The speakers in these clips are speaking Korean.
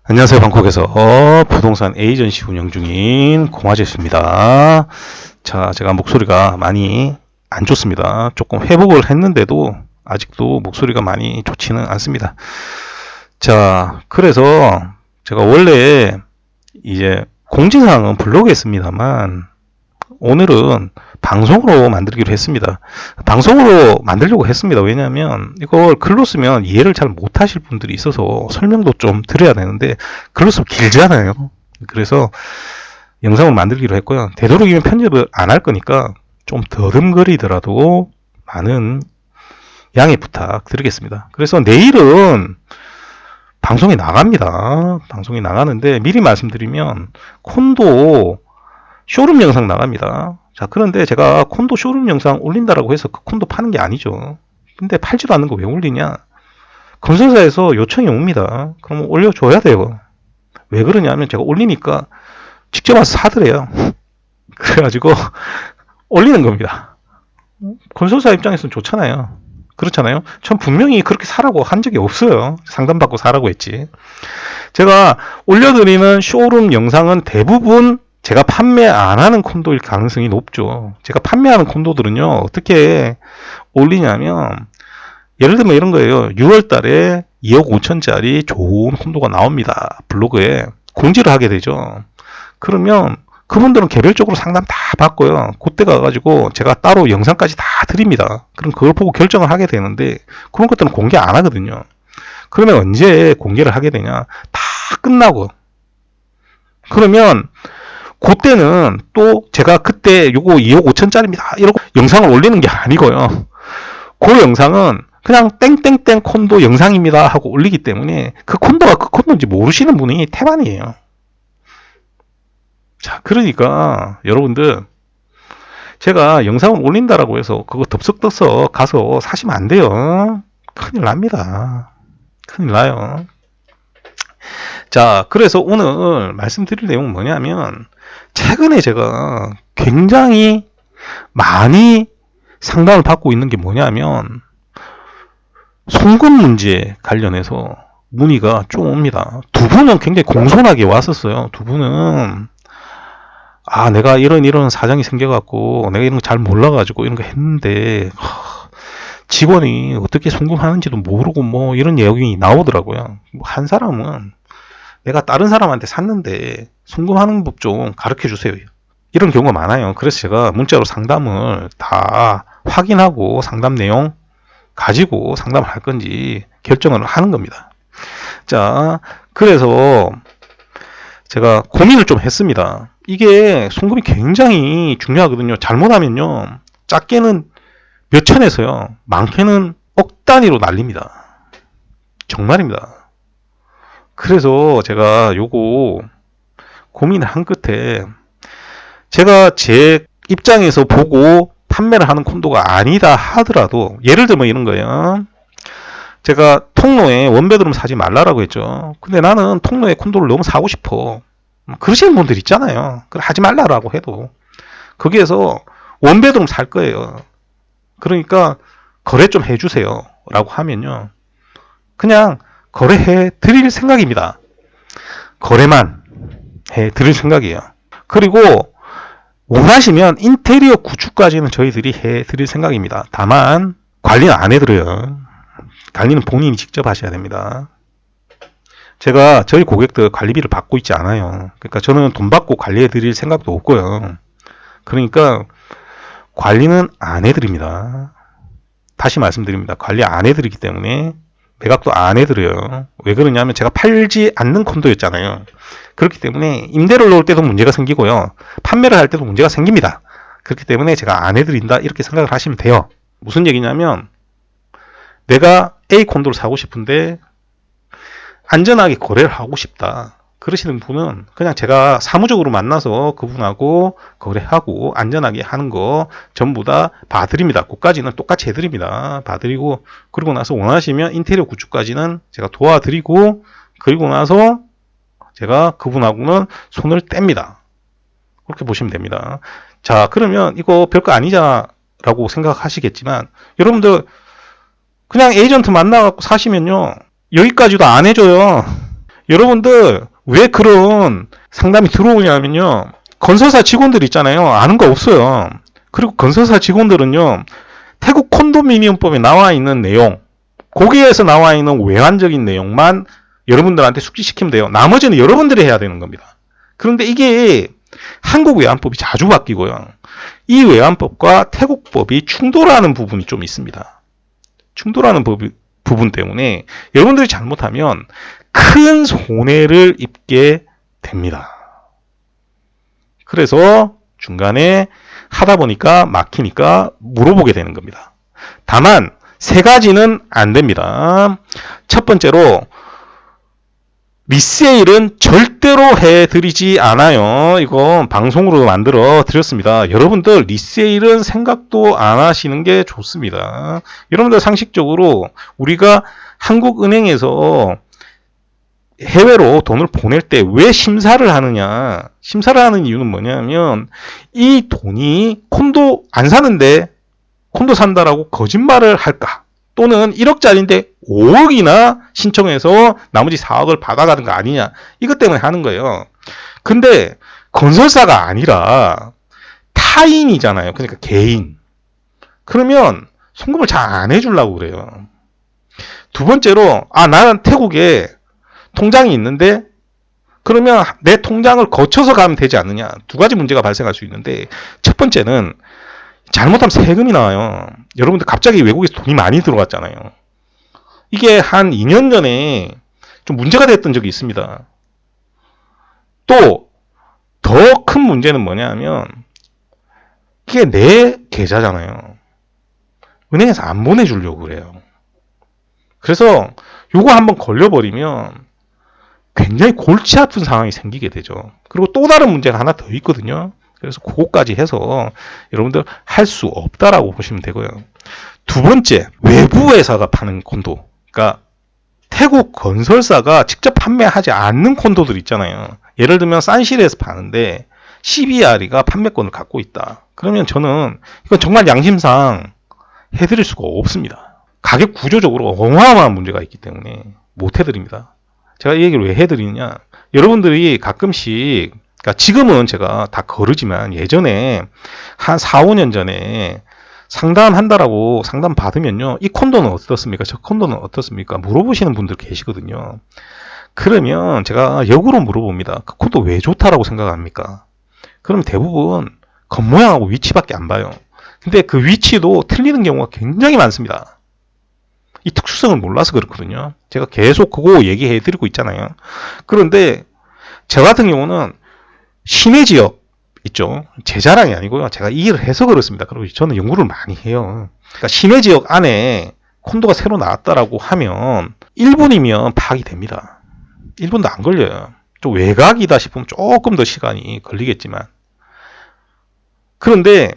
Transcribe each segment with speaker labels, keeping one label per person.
Speaker 1: 안녕하세요. 방콕에서 부동산 에이전시 운영 중인 공화제입니다. 자, 제가 목소리가 많이 안 좋습니다. 조금 회복을 했는데도 아직도 목소리가 많이 좋지는 않습니다. 자, 그래서 제가 원래 이제 공지사항은 블로그에 씁니다만 오늘은 방송으로 만들기로 했습니다. 방송으로 만들려고 했습니다. 왜냐하면 이걸 글로 쓰면 이해를 잘 못하실 분들이 있어서 설명도 좀 드려야 되는데 글로 쓰면 길잖아요. 그래서 영상을 만들기로 했고요. 되도록이면 편집을 안 할 거니까 좀 더듬거리더라도 많은 양해 부탁드리겠습니다. 그래서 내일은 방송에 나갑니다. 방송에 나가는데 미리 말씀드리면 콘도 쇼룸 영상 나갑니다. 자, 그런데 제가 콘도 쇼룸 영상 올린다라고 해서 그 콘도 파는 게 아니죠. 근데 팔지도 않는 거 왜 올리냐? 건설사에서 요청이 옵니다. 그럼 올려줘야 돼요. 왜 그러냐면 제가 올리니까 직접 와서 사더래요. 그래가지고 올리는 겁니다. 건설사 입장에서는 좋잖아요. 그렇잖아요. 전 분명히 그렇게 사라고 한 적이 없어요. 상담받고 사라고 했지. 제가 올려드리는 쇼룸 영상은 대부분 제가 판매 안 하는 콘도일 가능성이 높죠. 제가 판매하는 콘도들은요, 어떻게 올리냐면, 예를 들면 이런 거예요. 6월 달에 2억 5천짜리 좋은 콘도가 나옵니다. 블로그에 공지를 하게 되죠. 그러면 그분들은 개별적으로 상담 다 받고요. 그때 가가지고 제가 따로 영상까지 다 드립니다. 그럼 그걸 보고 결정을 하게 되는데, 그런 것들은 공개 안 하거든요. 그러면 언제 공개를 하게 되냐? 다 끝나고. 그러면 그때는 또 제가 그때 요거 2억 5천짜리입니다 이러고 영상을 올리는 게 아니고요. 그 영상은 그냥 땡땡땡 콘도 영상입니다 하고 올리기 때문에 그 콘도가 그 콘도인지 모르시는 분이 태반이에요. 자, 그러니까 여러분들 제가 영상을 올린다라고 해서 그거 덥석덥석 가서 사시면 안 돼요. 큰일 납니다. 큰일 나요. 자, 그래서 오늘 말씀드릴 내용은 뭐냐면 최근에 제가 굉장히 많이 상담을 받고 있는 게 뭐냐면 송금 문제 관련해서 문의가 좀 옵니다. 두 분은 굉장히 공손하게 왔었어요. 두 분은 내가 이런 사정이 생겨갖고 내가 이런 거 잘 몰라가지고 이런 거 했는데 직원이 어떻게 송금하는지도 모르고 뭐 이런 내용이 나오더라고요. 한 사람은 내가 다른 사람한테 샀는데 송금하는 법 좀 가르쳐 주세요. 이런 경우가 많아요. 그래서 제가 문자로 상담을 다 확인하고 상담 내용 가지고 상담을 할 건지 결정을 하는 겁니다. 자, 그래서 제가 고민을 좀 했습니다. 이게 송금이 굉장히 중요하거든요. 잘못하면요. 작게는 몇 천에서요. 많게는 억 단위로 날립니다. 정말입니다. 그래서 제가 요거 고민을 한 끝에 제가 제 입장에서 보고 판매를 하는 콘도가 아니다 하더라도 예를 들면 이런 거예요. 제가 통로에 원베드룸 사지 말라라고 했죠. 근데 나는 통로에 콘도를 너무 사고 싶어. 그러시는 분들 있잖아요. 하지 말라라고 해도 거기에서 원베드룸 살 거예요. 그러니까 거래 좀 해주세요 라고 하면요. 그냥 거래해 드릴 생각입니다. 거래만 해 드릴 생각이에요. 그리고 원하시면 인테리어 구축까지는 저희들이 해 드릴 생각입니다. 다만 관리는 안 해드려요. 관리는 본인이 직접 하셔야 됩니다. 제가 저희 고객들 관리비를 받고 있지 않아요. 그러니까 저는 돈 받고 관리해 드릴 생각도 없고요. 그러니까 관리는 안 해드립니다. 다시 말씀드립니다. 관리 안 해드리기 때문에 매각도 안 해드려요. 왜 그러냐면 제가 팔지 않는 콘도였잖아요. 그렇기 때문에 임대를 놓을 때도 문제가 생기고요. 판매를 할 때도 문제가 생깁니다. 그렇기 때문에 제가 안 해드린다 이렇게 생각을 하시면 돼요. 무슨 얘기냐면 내가 A 콘도를 사고 싶은데 안전하게 거래를 하고 싶다. 그러시는 분은 그냥 제가 사무적으로 만나서 그분하고 거래하고 안전하게 하는 거 전부 다 봐드립니다. 그까지는 똑같이 해드립니다. 봐드리고 그리고 나서 원하시면 인테리어 구축까지는 제가 도와드리고 그리고 나서 제가 그분하고는 손을 뗍니다. 그렇게 보시면 됩니다. 자, 그러면 이거 별거 아니잖아 라고 생각하시겠지만 여러분들 그냥 에이전트 만나갖고 사시면요 여기까지도 안 해줘요. 여러분들 왜 그런 상담이 들어오냐면요. 건설사 직원들 있잖아요. 아는 거 없어요. 그리고 건설사 직원들은요. 태국 콘도미니엄법에 나와 있는 내용, 거기에서 나와 있는 외환적인 내용만 여러분들한테 숙지시키면 돼요. 나머지는 여러분들이 해야 되는 겁니다. 그런데 이게 한국 외환법이 자주 바뀌고요. 이 외환법과 태국법이 충돌하는 부분이 좀 있습니다. 충돌하는 부분 때문에 여러분들이 잘못하면 큰 손해를 입게 됩니다. 그래서 중간에 하다 보니까 막히니까 물어보게 되는 겁니다. 다만 세 가지는 안 됩니다. 첫 번째로 리세일은 절대로 해드리지 않아요. 이건 방송으로 만들어 드렸습니다. 여러분들 리세일은 생각도 안 하시는 게 좋습니다. 여러분들 상식적으로 우리가 한국은행에서 해외로 돈을 보낼 때 왜 심사를 하느냐? 심사를 하는 이유는 뭐냐면 이 돈이 콘도 안 사는데 콘도 산다라고 거짓말을 할까? 또는 1억짜리인데 5억이나 신청해서 나머지 4억을 받아가는 거 아니냐? 이것 때문에 하는 거예요. 근데 건설사가 아니라 타인이잖아요. 그러니까 개인. 그러면 송금을 잘 안 해주려고 그래요. 두 번째로 나는 태국에 통장이 있는데 그러면 내 통장을 거쳐서 가면 되지 않느냐. 두 가지 문제가 발생할 수 있는데 첫 번째는 잘못하면 세금이 나와요. 여러분들 갑자기 외국에서 돈이 많이 들어왔잖아요. 이게 한 2년 전에 좀 문제가 됐던 적이 있습니다. 또 더 큰 문제는 뭐냐면 이게 내 계좌잖아요. 은행에서 안 보내주려고 그래요. 그래서 요거 한번 걸려버리면 굉장히 골치 아픈 상황이 생기게 되죠. 그리고 또 다른 문제가 하나 더 있거든요. 그래서 그거까지 해서 여러분들 할 수 없다라고 보시면 되고요. 두 번째, 외부 회사가 파는 콘도. 그러니까 태국 건설사가 직접 판매하지 않는 콘도들 있잖아요. 예를 들면 산실에서 파는데 CBR이가 판매권을 갖고 있다. 그러면 저는 이건 정말 양심상 해드릴 수가 없습니다. 가격 구조적으로 어마어마한 문제가 있기 때문에 못 해드립니다. 제가 이 얘기를 왜 해드리느냐. 여러분들이 가끔씩, 그러니까 지금은 제가 다 거르지만 예전에 한 4, 5년 전에 상담한다라고 상담 받으면요. 이 콘도는 어떻습니까? 저 콘도는 어떻습니까? 물어보시는 분들 계시거든요. 그러면 제가 역으로 물어봅니다. 그 콘도 왜 좋다라고 생각합니까? 그럼 대부분 겉모양하고 위치밖에 안 봐요. 근데 그 위치도 틀리는 경우가 굉장히 많습니다. 이 특수성을 몰라서 그렇거든요. 제가 계속 그거 얘기해 드리고 있잖아요. 그런데 저 같은 경우는 시내 지역 있죠. 제 자랑이 아니고요. 제가 이 일을 해서 그렇습니다. 그리고 저는 연구를 많이 해요. 그러니까 시내 지역 안에 콘도가 새로 나왔다라고 하면 1분이면 파악이 됩니다. 1분도 안 걸려요. 좀 외곽이다 싶으면 조금 더 시간이 걸리겠지만. 그런데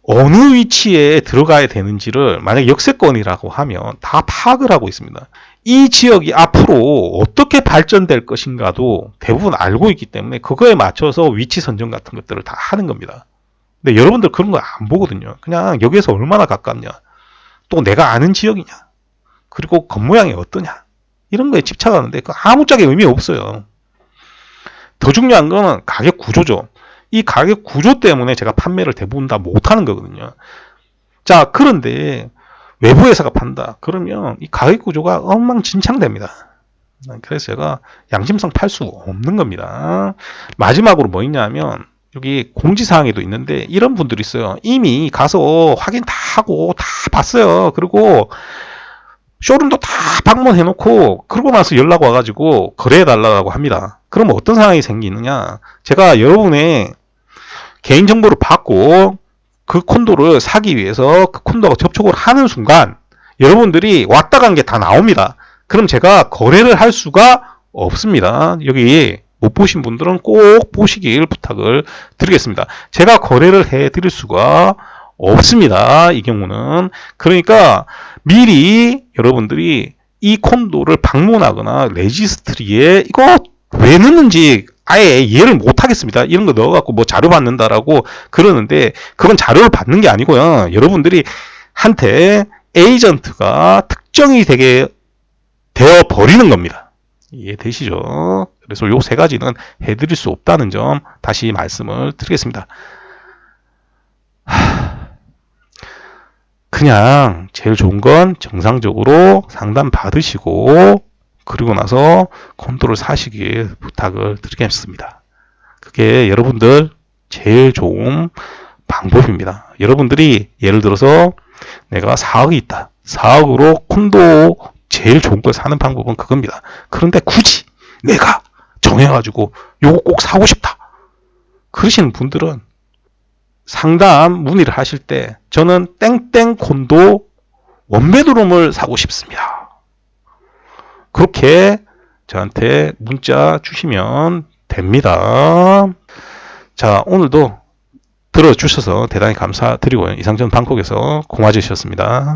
Speaker 1: 어느 위치에 들어가야 되는지를 만약 역세권이라고 하면 다 파악을 하고 있습니다. 이 지역이 앞으로 어떻게 발전될 것인가도 대부분 알고 있기 때문에 그거에 맞춰서 위치 선정 같은 것들을 다 하는 겁니다. 근데 여러분들 그런 거 안 보거든요. 그냥 여기에서 얼마나 가깝냐, 또 내가 아는 지역이냐, 그리고 겉모양이 어떠냐, 이런 거에 집착하는데 그 아무짝에 의미 없어요. 더 중요한 건 가격 구조죠. 이 가격 구조 때문에 제가 판매를 대부분 다 못하는 거거든요. 자, 그런데 외부 회사가 판다. 그러면 이 가격 구조가 엉망진창됩니다. 그래서 제가 양심상 팔 수 없는 겁니다. 마지막으로 뭐 있냐면 여기 공지사항에도 있는데 이런 분들이 있어요. 이미 가서 확인 다 하고 다 봤어요. 그리고 쇼룸도 다 방문해놓고 그러고 나서 연락 와가지고 거래해달라고 합니다. 그러면 어떤 상황이 생기느냐. 제가 여러분의 개인정보를 받고 그 콘도를 사기 위해서 그 콘도가 접촉을 하는 순간 여러분들이 왔다 간 게 다 나옵니다. 그럼 제가 거래를 할 수가 없습니다. 여기 못 보신 분들은 꼭 보시길 부탁을 드리겠습니다. 제가 거래를 해 드릴 수가 없습니다. 이 경우는. 그러니까 미리 여러분들이 이 콘도를 방문하거나 레지스트리에 이거 왜 넣는지 아예 이해를 못 하겠습니다. 이런 거 넣어갖고 뭐 자료 받는다라고 그러는데 그건 자료를 받는 게 아니고요. 여러분들이 한테 에이전트가 특정이 되게 되어 버리는 겁니다. 이해되시죠? 그래서 요 세 가지는 해드릴 수 없다는 점 다시 말씀을 드리겠습니다. 그냥 제일 좋은 건 정상적으로 상담 받으시고 그리고 나서 콘도를 사시길 부탁을 드리겠습니다. 그게 여러분들 제일 좋은 방법입니다. 여러분들이 예를 들어서 내가 4억이 있다. 4억으로 콘도 제일 좋은 걸 사는 방법은 그겁니다. 그런데 굳이 내가 정해가지고 요거 꼭 사고 싶다. 그러시는 분들은 상담 문의를 하실 때 저는 땡땡 콘도 원베드룸을 사고 싶습니다. 그렇게 저한테 문자 주시면 됩니다. 자, 오늘도 들어주셔서 대단히 감사드리고요. 이상전 방콕에서 공화제셨습니다.